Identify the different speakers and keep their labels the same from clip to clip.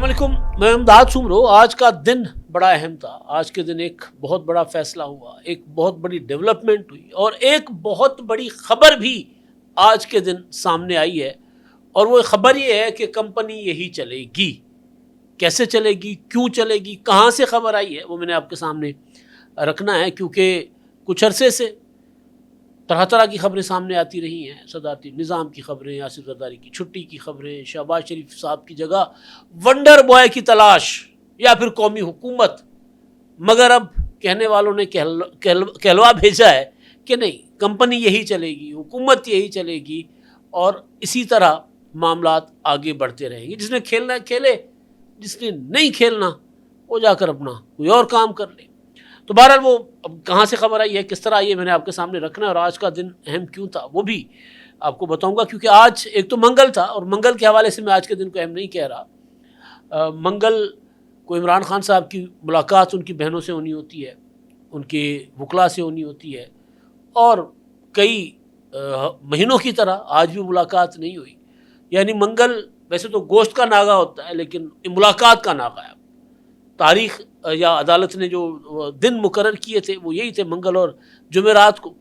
Speaker 1: علیکم، میں امداد سمرو۔ آج کا دن بڑا اہم تھا۔ آج کے دن ایک بہت بڑا فیصلہ ہوا، ایک بہت بڑی ڈیولپمنٹ ہوئی اور ایک بہت بڑی خبر بھی آج کے دن سامنے آئی ہے، اور وہ خبر یہ ہے کہ کمپنی یہی چلے گی۔ کیسے چلے گی، کیوں چلے گی، کہاں سے خبر آئی ہے، وہ میں نے آپ کے سامنے رکھنا ہے، کیونکہ کچھ عرصے سے طرح طرح کی خبریں سامنے آتی رہی ہیں۔ صدارتی نظام کی خبریں، آصف زرداری کی چھٹی کی خبریں، شہباز شریف صاحب کی جگہ ونڈر بوائے کی تلاش، یا پھر قومی حکومت۔ مگر اب کہنے والوں نے کہلوا بھیجا ہے کہ نہیں، کمپنی یہی چلے گی، حکومت یہی چلے گی، اور اسی طرح معاملات آگے بڑھتے رہیں گے۔ جس نے کھیلنا ہے کھیلے، جس نے نہیں کھیلنا وہ جا کر اپنا کوئی اور کام کر لے۔ تو بہرحال وہ اب کہاں سے خبر آئی ہے، کس طرح آئی ہے، میں نے آپ کے سامنے رکھنا ہے، اور آج کا دن اہم کیوں تھا وہ بھی آپ کو بتاؤں گا، کیونکہ آج ایک تو منگل تھا، اور منگل کے حوالے سے میں آج کے دن کو اہم نہیں کہہ رہا۔ منگل کو عمران خان صاحب کی ملاقات ان کی بہنوں سے ہونی ہوتی ہے، ان کے وکلاء سے ہونی ہوتی ہے، اور کئی مہینوں کی طرح آج بھی ملاقات نہیں ہوئی۔ یعنی منگل ویسے تو گوشت کا ناغہ ہوتا ہے، لیکن ملاقات کا ناغہ ہے۔ تاریخ یا عدالت نے جو دن مقرر کیے تھے وہ یہی تھے، منگل اور جمعرات کو،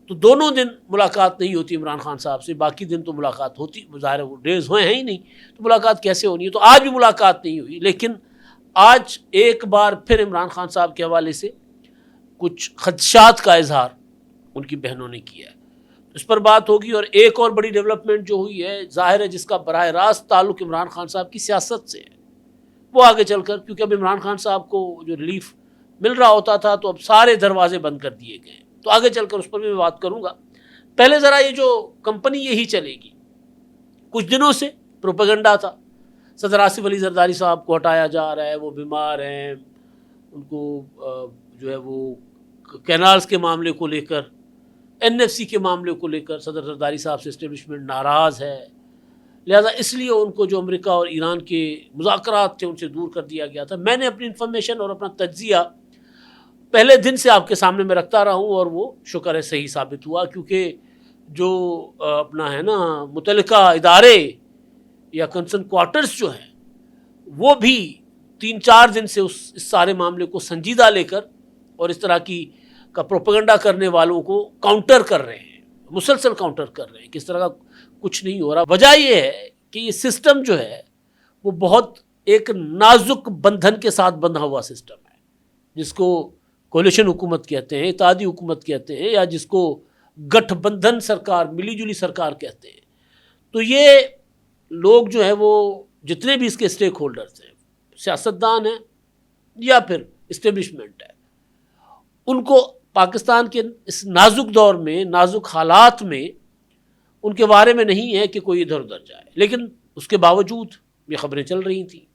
Speaker 1: تو دونوں دن ملاقات نہیں ہوتی عمران خان صاحب سے، باقی دن تو ملاقات ہوتی، ظاہر وہ ڈیز ہوئے ہیں ہی نہیں، تو ملاقات کیسے ہونی ہے؟ تو آج بھی ملاقات نہیں ہوئی، لیکن آج ایک بار پھر عمران خان صاحب کے حوالے سے کچھ خدشات کا اظہار ان کی بہنوں نے کیا ہے، اس پر بات ہوگی۔ اور ایک اور بڑی ڈیولپمنٹ جو ہوئی ہے، ظاہر ہے جس کا براہ راست تعلق عمران خان صاحب کی سیاست سے ہے، وہ آگے چل کر، کیونکہ اب عمران خان صاحب کو جو ریلیف مل رہا ہوتا تھا تو اب سارے دروازے بند کر دیے گئے، تو آگے چل کر اس پر بھی میں بات کروں گا۔ پہلے ذرا یہ جو کمپنی یہی چلے گی، کچھ دنوں سے پروپیگنڈا تھا، صدر آصف علی زرداری صاحب کو ہٹایا جا رہا ہے، وہ بیمار ہیں، ان کو جو ہے وہ کینالز کے معاملے کو لے کر، این ایف سی کے معاملے کو لے کر صدر زرداری صاحب سے اسٹیبلشمنٹ ناراض ہے، لہذا اس لیے ان کو جو امریکہ اور ایران کے مذاکرات تھے ان سے دور کر دیا گیا تھا۔ میں نے اپنی انفارمیشن اور اپنا تجزیہ پہلے دن سے آپ کے سامنے میں رکھتا رہا ہوں، اور وہ شکر ہے صحیح ثابت ہوا، کیونکہ جو اپنا ہے نا متعلقہ ادارے یا کنسرن کوارٹرز جو ہیں، وہ بھی 3-4 دن سے اس سارے معاملے کو سنجیدہ لے کر اور اس طرح کا پروپیگنڈا کرنے والوں کو کاؤنٹر کر رہے ہیں، مسلسل کاؤنٹر کر رہے ہیں، کس طرح کا کچھ نہیں ہو رہا۔ وجہ یہ ہے کہ یہ سسٹم جو ہے وہ بہت ایک نازک بندھن کے ساتھ بندھا ہوا سسٹم ہے، جس کو کولیشن حکومت کہتے ہیں، اتحادی حکومت کہتے ہیں، یا جس کو گٹھ بندھن سرکار، ملی جلی سرکار کہتے ہیں۔ تو یہ لوگ جو ہے وہ جتنے بھی اس کے اسٹیک ہولڈرز ہیں، سیاستدان ہیں یا پھر اسٹیبلشمنٹ ہے، ان کو پاکستان کے اس نازک دور میں، نازک حالات میں ان کے بارے میں نہیں ہے کہ کوئی ادھر ادھر جائے۔ لیکن اس کے باوجود یہ خبریں چل رہی تھیں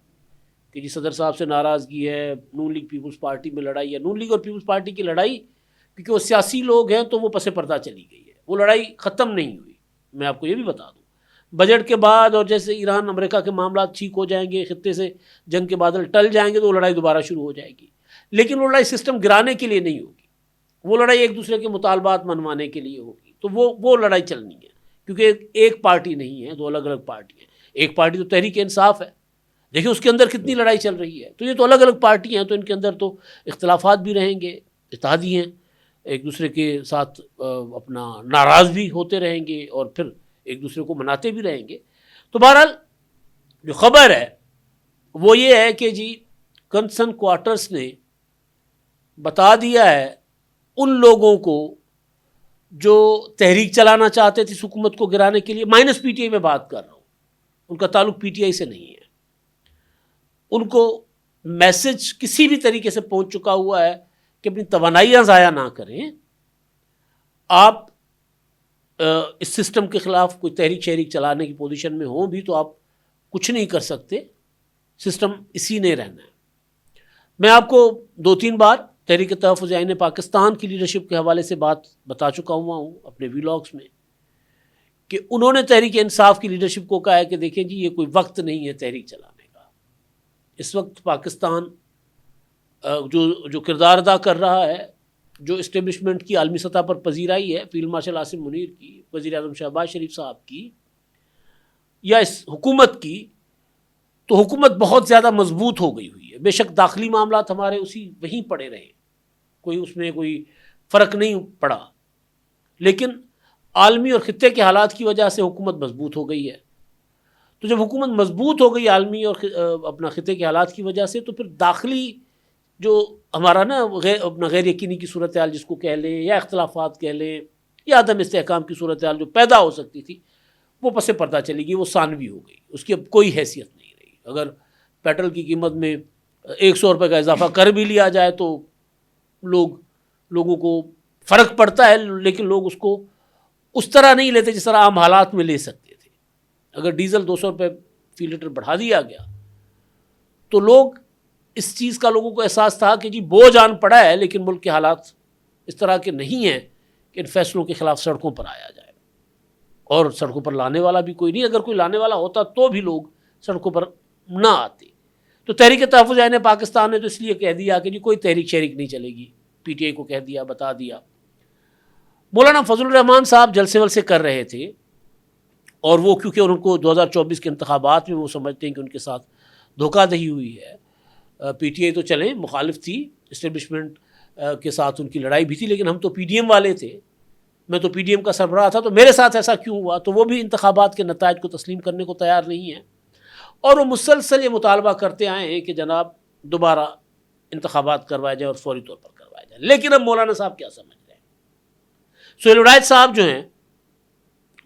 Speaker 1: کہ جی صدر صاحب سے ناراضگی ہے، نون لیگ پیپلز پارٹی میں لڑائی ہے۔ نون لیگ اور پیپلز پارٹی کی لڑائی، کیونکہ وہ سیاسی لوگ ہیں تو وہ پس پردہ چلی گئی ہے، وہ لڑائی ختم نہیں ہوئی۔ میں آپ کو یہ بھی بتا دوں، بجٹ کے بعد اور جیسے ایران امریکہ کے معاملات ٹھیک ہو جائیں گے، خطے سے جنگ کے بادل ٹل جائیں گے، تو وہ لڑائی دوبارہ شروع ہو جائے گی۔ لیکن وہ لڑائی سسٹم گرانے کے لیے نہیں ہوگی، وہ لڑائی ایک دوسرے کے مطالبات منوانے کے لیے ہوگی۔ تو وہ لڑائی چلنی ہے، کیونکہ ایک پارٹی نہیں ہے، دو الگ الگ پارٹی ہیں۔ ایک پارٹی تو تحریک انصاف ہے، دیکھیں اس کے اندر کتنی لڑائی چل رہی ہے۔ تو یہ تو الگ الگ پارٹی ہیں، تو ان کے اندر تو اختلافات بھی رہیں گے، اتحادی ہیں، ایک دوسرے کے ساتھ اپنا ناراض بھی ہوتے رہیں گے، اور پھر ایک دوسرے کو مناتے بھی رہیں گے۔ تو بہرحال جو خبر ہے وہ یہ ہے کہ جی کنسرن کوارٹرز نے بتا دیا ہے ان لوگوں کو جو تحریک چلانا چاہتے تھے اس حکومت کو گرانے کے لیے، مائنس پی ٹی آئی میں بات کر رہا ہوں، ان کا تعلق پی ٹی آئی سے نہیں ہے، ان کو میسج کسی بھی طریقے سے پہنچ چکا ہوا ہے کہ اپنی توانائیاں ضائع نہ کریں، آپ اس سسٹم کے خلاف کوئی تحریک شہریک چلانے کی پوزیشن میں ہوں بھی تو آپ کچھ نہیں کر سکتے، سسٹم اسی نے رہنا ہے۔ میں آپ کو 2-3 بار تحریک تحفظ آئین پاکستان کی لیڈرشپ کے حوالے سے بات بتا چکا ہوا ہوں اپنے ویلاگس میں، کہ انہوں نے تحریک انصاف کی لیڈرشپ کو کہا ہے کہ دیکھیں جی یہ کوئی وقت نہیں ہے تحریک چلانے کا۔ اس وقت پاکستان جو کردار ادا کر رہا ہے، جو اسٹیبلشمنٹ کی عالمی سطح پر پذیرائی ہے، فیلڈ مارشل عاصم منیر کی، وزیر اعظم شہباز شریف صاحب کی، یا اس حکومت کی، تو حکومت بہت زیادہ مضبوط ہو گئی ہوئی ہے. بے شک داخلی معاملات ہمارے وہیں پڑے رہے, کوئی اس میں کوئی فرق نہیں پڑا, لیکن عالمی اور خطے کے حالات کی وجہ سے حکومت مضبوط ہو گئی ہے. تو جب حکومت مضبوط ہو گئی عالمی اور اپنا خطے کے حالات کی وجہ سے, تو پھر داخلی جو ہمارا نا اپنا غیر یقینی کی صورتحال جس کو کہہ لیں, یا اختلافات کہہ لیں, یا عدم استحکام کی صورتحال جو پیدا ہو سکتی تھی, وہ پس پردہ چلی گئی, وہ ثانوی ہو گئی, اس کی اب کوئی حیثیت نہیں رہی. اگر پیٹرول کی قیمت میں 100 روپے کا اضافہ کر بھی لیا جائے تو لوگوں کو فرق پڑتا ہے, لیکن لوگ اس کو اس طرح نہیں لیتے جس طرح عام حالات میں لے سکتے تھے. اگر ڈیزل 200 روپے فی لیٹر بڑھا دیا گیا تو اس چیز کا لوگوں کو احساس تھا کہ جی بوجھ آن پڑا ہے, لیکن ملک کے حالات اس طرح کے نہیں ہیں کہ ان فیصلوں کے خلاف سڑکوں پر آیا جائے, اور سڑکوں پر لانے والا بھی کوئی نہیں. اگر کوئی لانے والا ہوتا تو بھی لوگ سڑکوں پر نہ آتے. تو تحریک تحفظ عین پاکستان نے تو اس لیے کہہ دیا کہ جی کوئی تحریک شریک نہیں چلے گی, پی ٹی آئی کو کہہ دیا, بتا دیا. مولانا فضل الرحمان صاحب جلسے ولسے کر رہے تھے, اور وہ کیونکہ ان کو 2024 کے انتخابات میں وہ سمجھتے ہیں کہ ان کے ساتھ دھوکہ دہی ہوئی ہے. پی ٹی آئی تو چلیں مخالف تھی, اسٹیبلشمنٹ کے ساتھ ان کی لڑائی بھی تھی, لیکن ہم تو پی ڈی ایم والے تھے, میں تو پی ڈی ایم کا سربراہ تھا, تو میرے ساتھ ایسا کیوں ہوا؟ تو وہ بھی انتخابات کے نتائج کو تسلیم کرنے کو تیار نہیں ہیں, اور وہ مسلسل یہ مطالبہ کرتے آئے ہیں کہ جناب دوبارہ انتخابات کروائے جائے اور فوری طور پر کروائے جائے. لیکن اب مولانا صاحب کیا سمجھ رہے ہیں؟ سہیل ولایت صاحب جو ہیں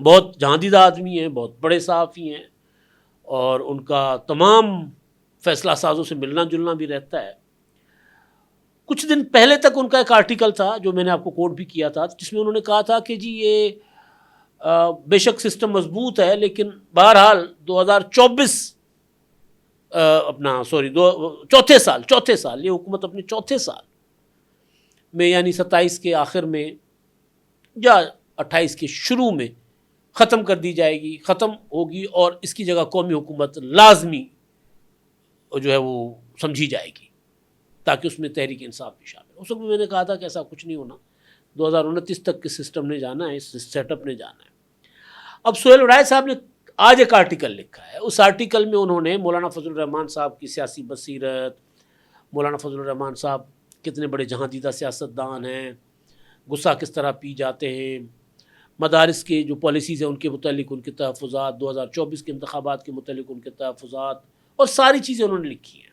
Speaker 1: بہت جہاندیدہ آدمی ہیں, بہت بڑے صحافی ہیں, اور ان کا تمام فیصلہ سازوں سے ملنا جلنا بھی رہتا ہے. کچھ دن پہلے تک ان کا ایک آرٹیکل تھا جو میں نے آپ کو کوٹ بھی کیا تھا, جس میں انہوں نے کہا تھا کہ جی یہ بے شک سسٹم مضبوط ہے, لیکن بہرحال 2024 چوتھے سال یہ حکومت اپنے چوتھے سال میں, یعنی 27 کے آخر میں یا 28 کے شروع میں ختم کر دی جائے گی, ختم ہوگی, اور اس کی جگہ قومی حکومت لازمی جو ہے وہ سمجھی جائے گی, تاکہ اس میں تحریک انصاف بھی شامل ہو. اس وقت میں نے کہا تھا کہ ایسا کچھ نہیں ہونا, 2029 تک کے سسٹم نے جانا ہے, اس سیٹ اپ نے جانا ہے. اب سہیل ولایت صاحب نے آج ایک آرٹیکل لکھا ہے. اس آرٹیکل میں انہوں نے مولانا فضل الرحمان صاحب کی سیاسی بصیرت, مولانا فضل الرحمان صاحب کتنے بڑے جہاندیدہ سیاستدان ہیں, غصہ کس طرح پی جاتے ہیں, مدارس کے جو پالیسیز ہیں ان کے متعلق ان کے تحفظات, 2024 کے انتخابات کے متعلق ان کے تحفظات, اور ساری چیزیں انہوں نے لکھی ہیں.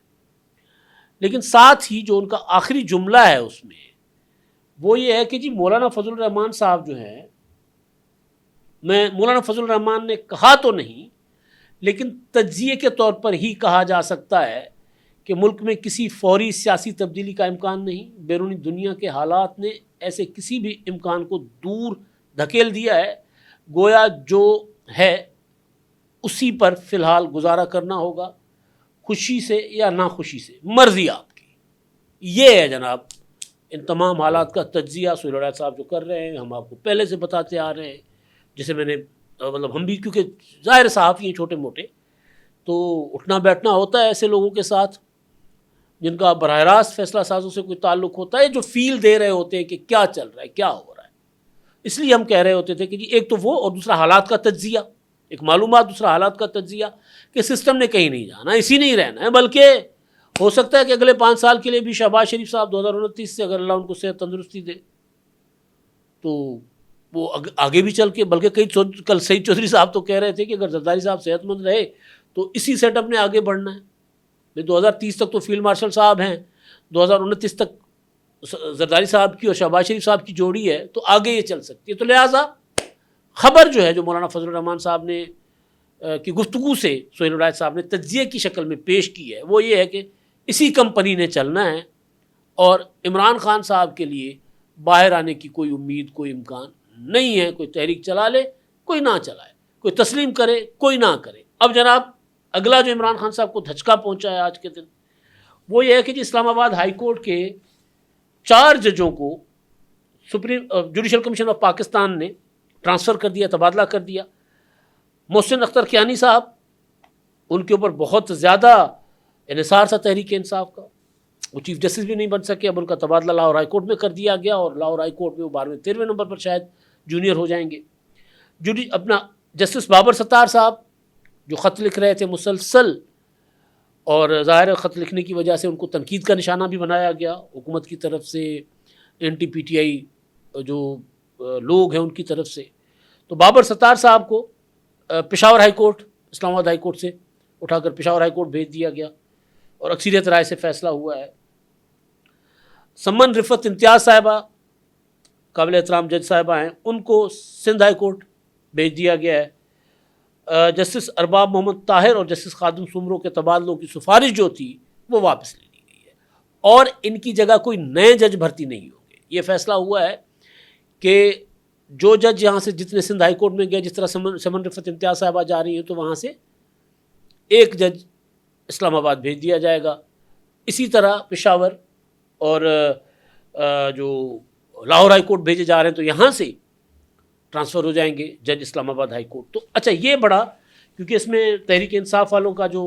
Speaker 1: لیکن ساتھ ہی جو ان کا آخری جملہ ہے اس میں وہ یہ ہے کہ جی مولانا فضل الرحمان صاحب جو ہیں, مولانا فضل الرحمان نے کہا تو نہیں, لیکن تجزیے کے طور پر ہی کہا جا سکتا ہے کہ ملک میں کسی فوری سیاسی تبدیلی کا امکان نہیں. بیرونی دنیا کے حالات نے ایسے کسی بھی امکان کو دور دھکیل دیا ہے. گویا جو ہے اسی پر فی الحال گزارا کرنا ہوگا, خوشی سے یا ناخوشی سے, مرضی آپ کی. یہ ہے جناب ان تمام حالات کا تجزیہ سہیل ولایت صاحب جو کر رہے ہیں. ہم آپ کو پہلے سے بتاتے آ رہے ہیں, جسے میں نے ہم بھی کیونکہ ظاہر صحافی ہیں چھوٹے موٹے, تو اٹھنا بیٹھنا ہوتا ہے ایسے لوگوں کے ساتھ جن کا براہ راست فیصلہ سازوں سے کوئی تعلق ہوتا ہے, جو فیل دے رہے ہوتے ہیں کہ کیا چل رہا ہے, کیا ہو رہا ہے. اس لیے ہم کہہ رہے ہوتے تھے کہ جی ایک تو وہ, اور دوسرا حالات کا تجزیہ, ایک معلومات, دوسرا حالات کا تجزیہ, کہ سسٹم نے کہیں نہیں جانا, اسی نہیں رہنا ہے, بلکہ ہو سکتا ہے کہ اگلے 5 سال کے لیے بھی شہباز شریف صاحب 2029 سے اگر اللہ ان کو صحت تندرستی دے تو وہ آگے بھی چل کے, بلکہ کل سعید چودھری صاحب تو کہہ رہے تھے کہ اگر زرداری صاحب صحت مند رہے تو اسی سیٹ اپ نے آگے بڑھنا ہے. 2030 تک تو فیلڈ مارشل صاحب ہیں, 2029 تک زرداری صاحب کی اور شہباز شریف صاحب کی جوڑی ہے, تو آگے یہ چل سکتی ہے. تو لہٰذا خبر جو ہے جو مولانا فضل الرحمان صاحب نے کی گفتگو سے سہیل ولایت صاحب نے تجزیے کی شکل میں پیش کی ہے, وہ یہ ہے کہ اسی کمپنی نے چلنا ہے, اور عمران خان صاحب کے لیے باہر آنے کی کوئی امید, کوئی امکان نہیں ہے. کوئی تحریک چلا لے, کوئی نہ چلائے, کوئی تسلیم کرے, کوئی نہ کرے. اب جناب اگلا جو عمران خان صاحب کو دھچکا پہنچا ہے آج کے دن, وہ یہ ہے کہ جی اسلام آباد ہائی کورٹ کے 4 ججوں کو جوڈیشل کمیشن آف پاکستان نے ٹرانسفر کر دیا, تبادلہ کر دیا. محسن اختر کیانی صاحب, ان کے اوپر بہت زیادہ انحصار تھا تحریک انصاف کا, وہ چیف جسٹس بھی نہیں بن سکے. اب ان کا تبادلہ لاہور ہائی کورٹ میں کر دیا گیا, اور لاہور ہائی کورٹ میں وہ 12ویں 13ویں نمبر پر شاید جونیئر ہو جائیں گے. اپنا جسٹس بابر ستار صاحب جو خط لکھ رہے تھے مسلسل اور ظاہر ہے خط لکھنے کی وجہ سے ان کو تنقید کا نشانہ بھی بنایا گیا حکومت کی طرف سے، اینٹی پی ٹی آئی جو لوگ ہیں ان کی طرف سے. تو بابر ستار صاحب کو پشاور ہائی کورٹ، اسلام آباد ہائی کورٹ سے اٹھا کر پشاور ہائی کورٹ بھیج دیا گیا اور اکثریت رائے سے فیصلہ ہوا ہے. سمن رفت امتیاز صاحبہ قابل احترام جج صاحبہ ہیں، ان کو سندھ ہائی کورٹ بھیج دیا گیا ہے. جسٹس ارباب محمد طاہر اور جسٹس خادم سمرو کے تبادلوں کی سفارش جو تھی وہ واپس لے لی گئی ہے اور ان کی جگہ کوئی نئے جج بھرتی نہیں ہوں گے. یہ فیصلہ ہوا ہے کہ جو جج یہاں سے جتنے سندھ ہائی کورٹ میں گئے، جس طرح سمن رفت امتیاز صاحبہ جا رہی ہیں، تو وہاں سے ایک جج اسلام آباد بھیج دیا جائے گا. اسی طرح پشاور اور جو لاہور ہائی کورٹ بھیجے جا رہے ہیں تو یہاں سے ٹرانسفر ہو جائیں گے جج اسلام آباد ہائی کورٹ. تو اچھا یہ بڑا، کیونکہ اس میں تحریک انصاف والوں کا جو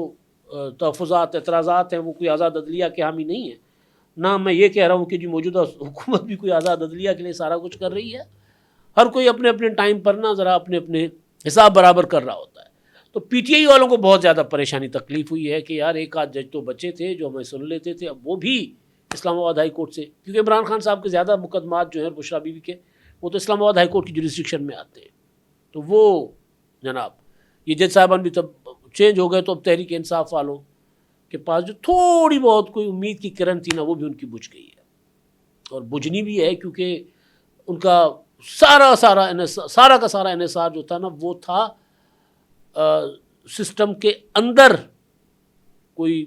Speaker 1: تحفظات اعتراضات ہیں وہ کوئی آزاد عدلیہ کے حامی نہیں ہے. نہ میں یہ کہہ رہا ہوں کہ جی موجودہ حکومت بھی کوئی آزاد عدلیہ کے لیے سارا کچھ کر رہی ہے. ہر کوئی اپنے اپنے ٹائم پر نا ذرا اپنے اپنے حساب برابر کر رہا ہوتا ہے. تو پی ٹی آئی والوں کو بہت زیادہ پریشانی تکلیف ہوئی ہے کہ یار ایک آدھ جج تو بچے تھے جو ہمیں سن لیتے تھے، اب وہ بھی اسلام آباد ہائی کورٹ سے، کیونکہ عمران خان صاحب کے زیادہ مقدمات جو ہیں بشرا بی بی کے وہ تو اسلام آباد ہائی کورٹ کی جوریسڈکشن میں آتے ہیں. تو وہ جناب یہ جج صاحبان بھی تب چینج ہو گئے، تو اب تحریک انصاف والوں کے پاس جو تھوڑی بہت کوئی امید کی کرن تھی نا وہ بھی ان کی بجھ گئی ہے. اور بجھنی بھی ہے کیونکہ ان کا سارا کا سارا انحصار جو تھا نا وہ تھا سسٹم کے اندر، کوئی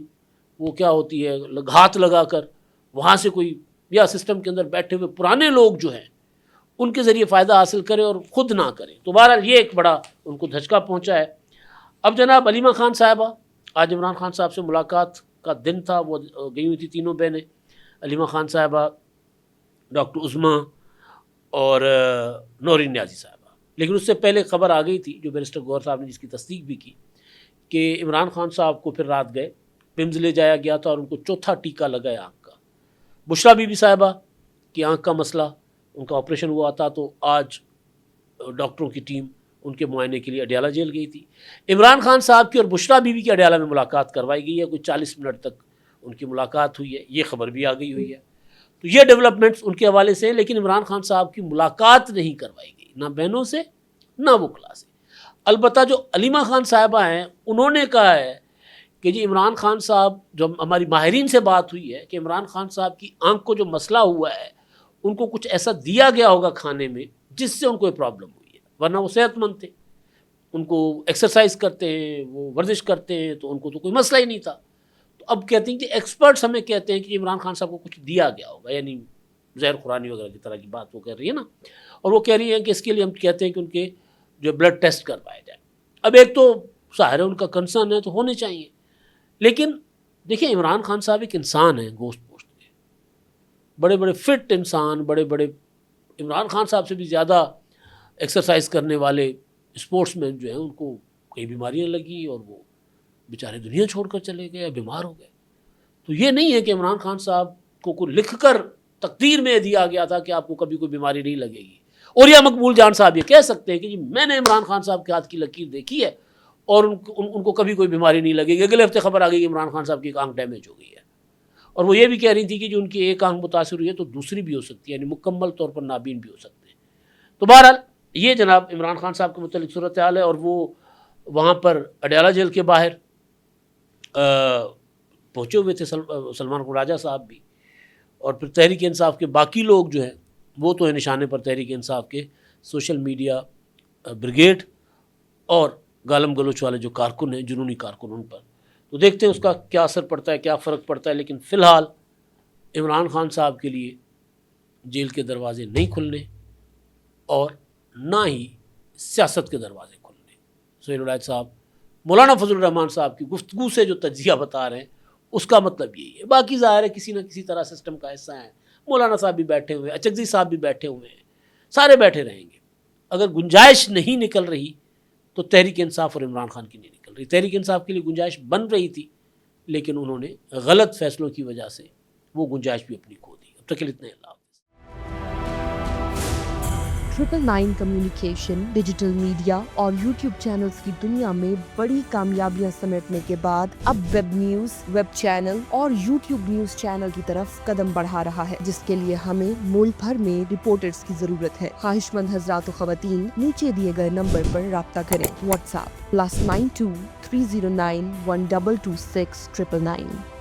Speaker 1: وہ کیا ہوتی ہے ہاتھ لگا کر وہاں سے کوئی، یا سسٹم کے اندر بیٹھے ہوئے پرانے لوگ جو ہیں ان کے ذریعے فائدہ حاصل کرے اور خود نہ کرے. تو بہرحال یہ ایک بڑا ان کو دھچکا پہنچا ہے. اب جناب علیمہ خان صاحبہ، آج عمران خان صاحب سے ملاقات کا دن تھا، وہ گئی ہوئی تھی تینوں بہنیں، علیمہ خان صاحبہ، ڈاکٹر عظمیٰ اور نورین نیازی صاحبہ. لیکن اس سے پہلے خبر آ گئی تھی جو بیرسٹر گور صاحب نے جس کی تصدیق بھی کی کہ عمران خان صاحب کو پھر رات گئے پمز لے جایا گیا تھا اور ان کو چوتھا ٹیکہ لگا ہے آنکھ کا. بشرا بی بی صاحبہ کی آنکھ کا مسئلہ، ان کا آپریشن ہوا تھا، تو آج ڈاکٹروں کی ٹیم ان کے معائنے کے لیے اڈیالہ جیل گئی تھی. عمران خان صاحب کی اور بشرا بی بی کی اڈیالہ میں ملاقات کروائی گئی ہے، کوئی 40 منٹ تک ان کی ملاقات ہوئی ہے، یہ خبر بھی آ گئی ہوئی ہے. تو یہ ڈیولپمنٹس ان کے حوالے سے ہیں. لیکن عمران خان صاحب کی ملاقات نہیں کروائی گئی، نہ بہنوں سے نہ وکلا سے. البتہ جو علیمہ خان صاحبہ ہیں انہوں نے کہا ہے کہ جی عمران خان صاحب، جو ہماری ماہرین سے بات ہوئی ہے کہ عمران خان صاحب کی آنکھ کو جو مسئلہ ہوا ہے ان کو کچھ ایسا دیا گیا ہوگا کھانے میں جس سے ان کو یہ پرابلم ہوئی ہے، ورنہ وہ صحت مند تھے، ان کو ایکسرسائز کرتے ہیں، وہ ورزش کرتے ہیں، تو ان کو تو کوئی مسئلہ ہی نہیں تھا. تو اب کہتے ہیں کہ ایکسپرٹس ہمیں کہتے ہیں کہ عمران خان صاحب کو کچھ دیا گیا ہوگا، یعنی زہر خورانی وغیرہ کی طرح کی بات وہ کر رہی ہے نا. اور وہ کہہ رہی ہیں کہ اس کے لیے ہم کہتے ہیں کہ ان کے جو بلڈ ٹیسٹ کروائے جائیں. اب ایک تو ظاہر ہے ان کا کنسرن ہے تو ہونے چاہیے، لیکن دیکھیں عمران خان صاحب ایک انسان ہیں گوشت پوشت کے، بڑے بڑے فٹ انسان، بڑے بڑے عمران خان صاحب سے بھی زیادہ ایکسرسائز کرنے والے اسپورٹس مین جو ہیں ان کو کئی بیماریاں لگی اور وہ بیچارے دنیا چھوڑ کر چلے گئے، بیمار ہو گئے. تو یہ نہیں ہے کہ عمران خان صاحب کو کوئی لکھ کر تقدیر میں دیا گیا تھا کہ آپ کو کبھی کوئی بیماری نہیں لگے گی. اور یا مقبول جان صاحب یہ کہہ سکتے ہیں کہ جی میں نے عمران خان صاحب کے ہاتھ کی لکیر دیکھی ہے اور ان کو کبھی کوئی بیماری نہیں لگے گی. اگلے ہفتے خبر آ گئی کہ عمران خان صاحب کی ایک آنکھ ڈیمیج ہو گئی ہے، اور وہ یہ بھی کہہ رہی تھی کہ جو ان کی ایک آنکھ متاثر ہوئی ہے تو دوسری بھی ہو سکتی ہے، یعنی مکمل طور پر نابین بھی ہو سکتے ہیں. تو بہرحال یہ جناب عمران خان صاحب کے متعلق صورتحال ہے. اور وہ وہاں پر اڈیالہ جیل کے باہر پہنچے ہوئے تھے سلمان راجہ صاحب بھی، اور پھر تحریک انصاف کے باقی لوگ جو ہیں وہ تو ہیں نشانے پر تحریک انصاف کے سوشل میڈیا بریگیڈ اور گالم گلوچ والے جو کارکن ہیں، جنونی کارکن، ان پر. تو دیکھتے ہیں اس کا کیا اثر پڑتا ہے، کیا فرق پڑتا ہے. لیکن فی الحال عمران خان صاحب کے لیے جیل کے دروازے نہیں کھلنے اور نہ ہی سیاست کے دروازے کھلنے. سہیل الہیت صاحب مولانا فضل الرحمان صاحب کی گفتگو سے جو تجزیہ بتا رہے ہیں اس کا مطلب یہی ہے. باقی ظاہر ہے کسی نہ کسی طرح سسٹم کا حصہ ہیں، مولانا صاحب بھی بیٹھے ہوئے ہیں، اچکزی صاحب بھی بیٹھے ہوئے ہیں، سارے بیٹھے رہیں گے. اگر گنجائش نہیں نکل رہی تو تحریک انصاف اور عمران خان کی نہیں نکل رہی. تحریک انصاف کے لیے گنجائش بن رہی تھی لیکن انہوں نے غلط فیصلوں کی وجہ سے وہ گنجائش بھی اپنی کھو دی. اب تک کے لیے اتنے. اللہ
Speaker 2: 999 کمیونیکیشن، ڈیجیٹل میڈیا اور یوٹیوب چینلز کی دنیا میں بڑی کامیابیاں سمیٹنے کے بعد اب ویب نیوز، ویب چینل اور یوٹیوب نیوز چینل کی طرف قدم بڑھا رہا ہے، جس کے لیے ہمیں ملک بھر میں رپورٹرز کی ضرورت ہے۔ خواہش مند حضرات و خواتین نیچے دیے گئے نمبر پر رابطہ کریں۔ What's app +92 309 1226 999۔